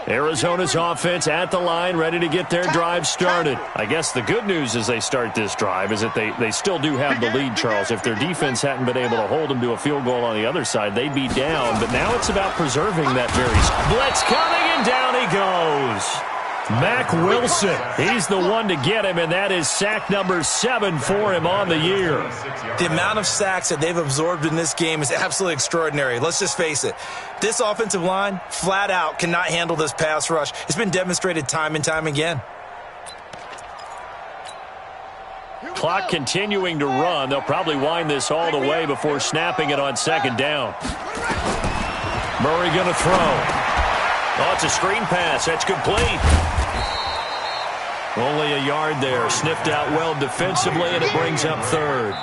Arizona's offense at the line, ready to get their drive started. I guess the good news as they start this drive is that they still do have the lead, Charles. If their defense hadn't been able to hold them to a field goal on the other side, they'd be down. But now it's about preserving that very blitz coming, and down he goes. Mack Wilson, he's the one to get him, and that is sack number 7 for him on the year. The amount of sacks that they've absorbed in this game is absolutely extraordinary. Let's just face it. This offensive line, flat out, cannot handle this pass rush. It's been demonstrated time and time again. Clock continuing to run. They'll probably wind this all the way before snapping it on second down. Murray going to throw. Oh, it's a screen pass. That's complete. Only a yard there. Sniffed out well defensively, and it brings up third.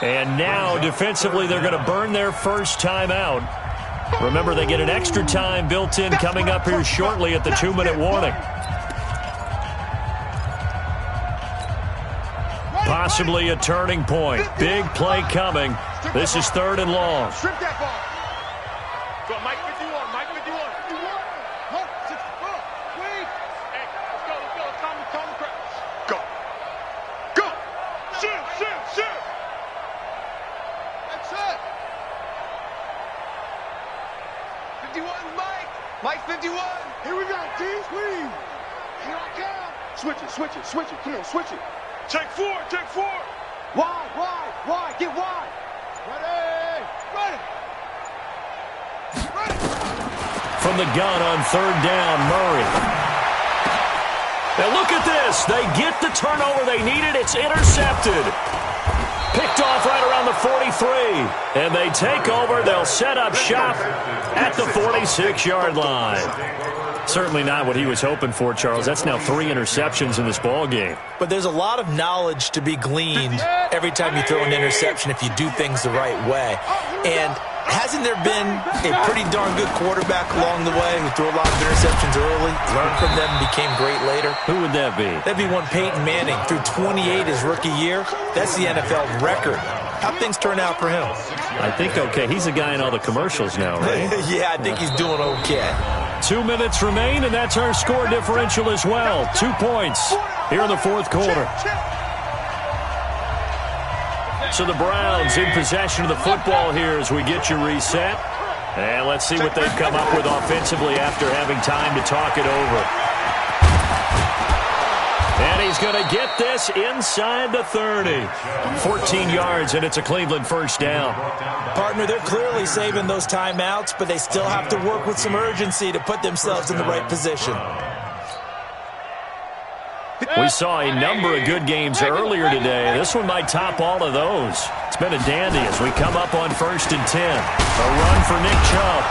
And now, defensively, they're going to burn their first time out. Remember, they get an extra time built in coming up here shortly at the 2-minute warning. Possibly a turning point. Big play coming. This is 3rd and long. Strip that ball. Go, Mike 51. Mike 51. 51. Look, 64. Wait. Hey, let's go. Calm the crowd. Go. Shoot. That's it. 51, Mike. Mike 51. Here we go, team. Squeeze. Here I come. Switch it. Come on, switch it. Check 4. Wide. Get wide. Ready. From the gun on 3rd down, Murray. Now look at this. They get the turnover they needed. It's intercepted. Picked off right around the 43. And they take over. They'll set up shop at the 46-yard line. Certainly not what he was hoping for, Charles. That's now 3 interceptions in this ball game. But there's a lot of knowledge to be gleaned every time you throw an interception if you do things the right way. And hasn't there been a pretty darn good quarterback along the way who threw a lot of interceptions early, learned from them, and became great later? Who would that be? That'd be one Peyton Manning. Threw 28 his rookie year. That's the NFL record. How'd things turn out for him? I think okay. He's a guy in all the commercials now, right? Yeah, I think he's doing okay. 2 minutes remain, and that's our score differential as well. 2 points here in the 4th quarter. So the Browns in possession of the football here as we get you reset. And let's see what they've come up with offensively after having time to talk it over. And he's going to get this inside the 30. 14 yards, and it's a Cleveland first down. Partner, they're clearly saving those timeouts, but they still have to work with some urgency to put themselves in the right position. We saw a number of good games earlier today. This one might top all of those. It's been a dandy as we come up on 1st and 10. A run for Nick Chubb.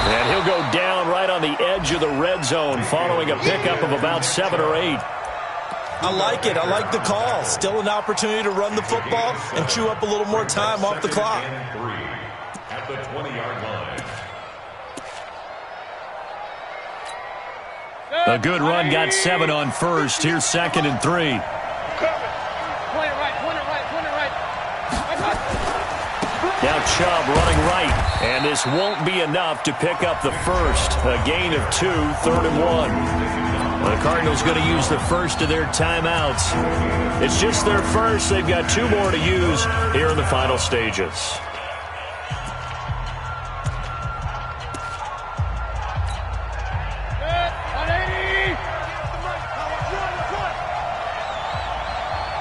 And he'll go down right on the edge of the red zone following a pickup of about 7 or 8. I like it. I like the call. Still an opportunity to run the football and chew up a little more time off the clock. At the 20-yard line. A good run got 7 on 1st. Here's 2nd and 3. Point it right. Now Chubb running right, and this won't be enough to pick up the first. A gain of 2, 3rd and 1. The Cardinals going to use the first of their timeouts. It's just their first. They've got 2 more to use here in the final stages.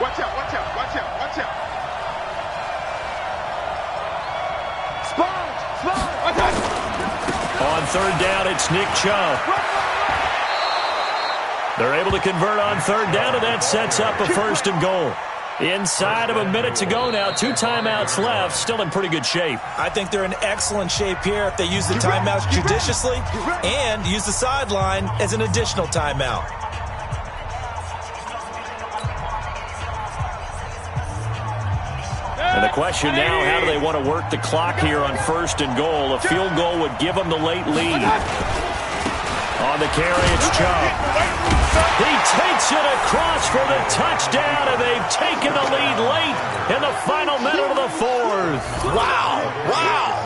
Watch out, watch out, watch out, watch out. On 3rd down, it's Nick Chubb. They're able to convert on 3rd down, and that sets up a 1st and goal. Inside of a minute to go now, 2 timeouts left, still in pretty good shape. I think they're in excellent shape here if they use the timeouts judiciously and use the sideline as an additional timeout. And the question now, how do they want to work the clock here on 1st and goal? A field goal would give them the late lead. On the carry, it's Chubb. He takes it across for the touchdown, and they've taken the lead late in the final minute of the 4th. Wow, wow.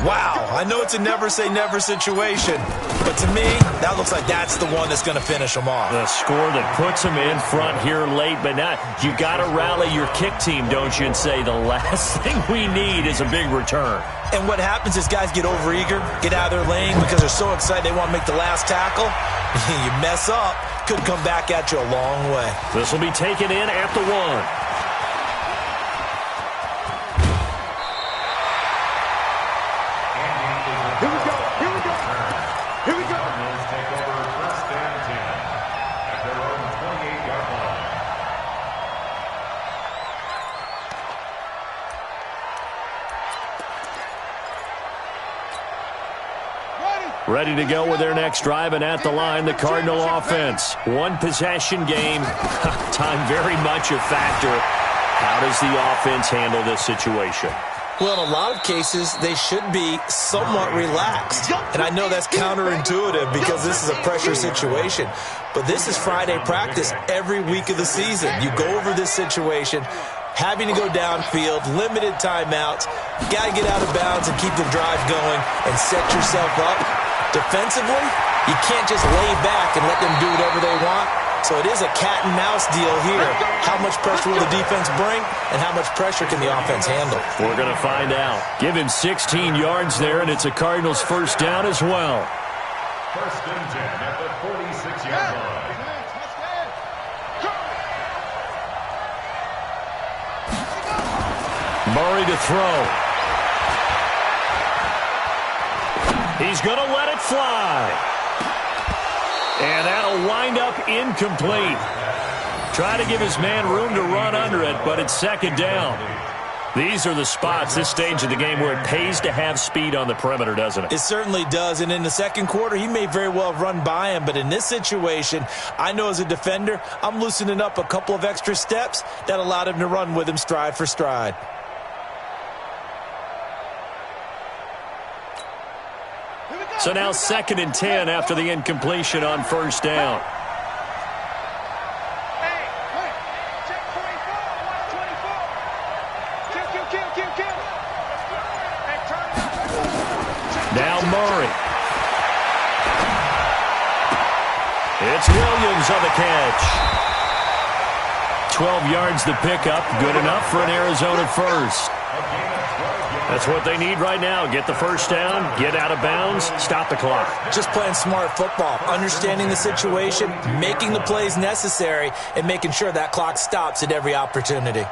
Wow, I know it's a never-say-never situation, but to me, that looks like that's the one that's going to finish them off. The score that puts them in front here late, but now you got to rally your kick team, don't you, and say the last thing we need is a big return. And what happens is guys get overeager, get out of their lane because they're so excited they want to make the last tackle. You mess up, could come back at you a long way. This will be taken in at the 1. Ready to go with their next drive, and at the line, the Cardinal offense. 1 possession game. Time very much a factor. How does the offense handle this situation? Well, in a lot of cases, they should be somewhat relaxed. And I know that's counterintuitive because this is a pressure situation. But this is Friday practice every week of the season. You go over this situation, having to go downfield, limited timeouts. Got to get out of bounds and keep the drive going and set yourself up. Defensively, you can't just lay back and let them do whatever they want. So it is a cat and mouse deal here. How much pressure will the defense bring, and how much pressure can the offense handle? We're going to find out. Give him 16 yards there, and it's a Cardinals 1st down as well. 1st and 10 at the 46-yard line. Murray to throw. He's going to let it fly. And that'll wind up incomplete. Try to give his man room to run under it, but it's 2nd down. These are the spots, this stage of the game, where it pays to have speed on the perimeter, doesn't it? It certainly does, and in the 2nd quarter, he may very well have run by him, but in this situation, I know as a defender, I'm loosening up a couple of extra steps that allowed him to run with him stride for stride. So now 2nd and 10 after the incompletion on 1st down. Now Murray. It's Williams on the catch. 12 yards to pick up. Good enough for an Arizona 1st. That's what they need right now. Get the 1st down, get out of bounds, stop the clock. Just playing smart football, understanding the situation, making the plays necessary, and making sure that clock stops at every opportunity.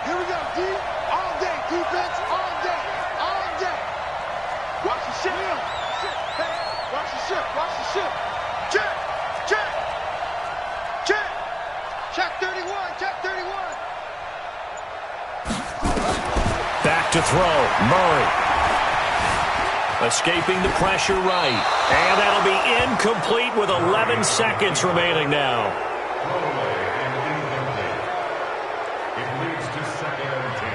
Here we go, D. All day, defense, all day, all day. Watch the ship. Watch the ship, watch the ship. Check, check, check. Check 31, check 31. Back to throw, Murray. Escaping the pressure right. And that'll be incomplete with 11 seconds remaining now. It leads to 2nd and 10.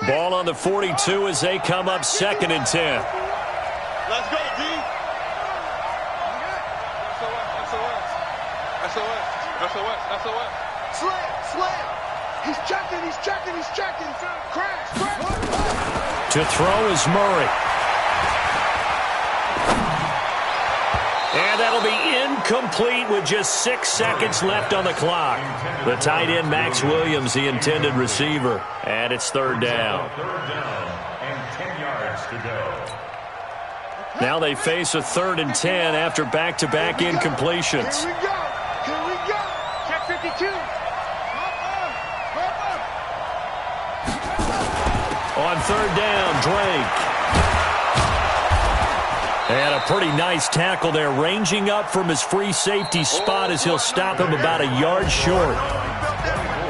Ball on the 42 as they come up 2nd and 10. Let's go, D. SOS. Slam. He's checking. Crash. To throw is Murray. And that'll be incomplete with just 6 seconds left on the clock. The tight end, Max Williams, the intended receiver. And it's 3rd down. 3rd down and 10 yards to go. Now they face a 3rd and 10 after back-to-back incompletions. Here we go. Check 52. On 3rd down, Drake. And a pretty nice tackle there, ranging up from his free safety spot as he'll stop him about a yard short.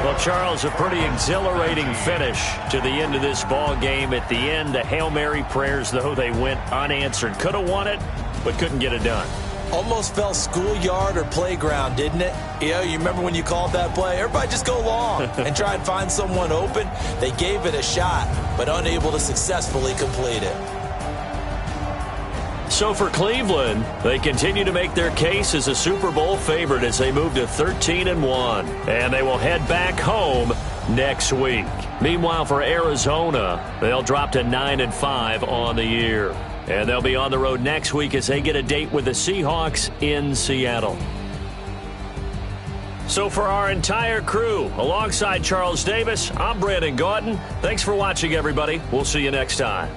Well, Charles, a pretty exhilarating finish to the end of this ball game. At the end, the Hail Mary prayers, though, they went unanswered. Could have won it, but couldn't get it done. Almost felt schoolyard or playground, didn't it? You remember when you called that play? Everybody just go long and try and find someone open. They gave it a shot, but unable to successfully complete it. So for Cleveland, they continue to make their case as a Super Bowl favorite as they move to 13-1. And they will head back home next week. Meanwhile, for Arizona, they'll drop to 9-5 on the year. And they'll be on the road next week as they get a date with the Seahawks in Seattle. So for our entire crew, alongside Charles Davis, I'm Brandon Gaudin. Thanks for watching, everybody. We'll see you next time.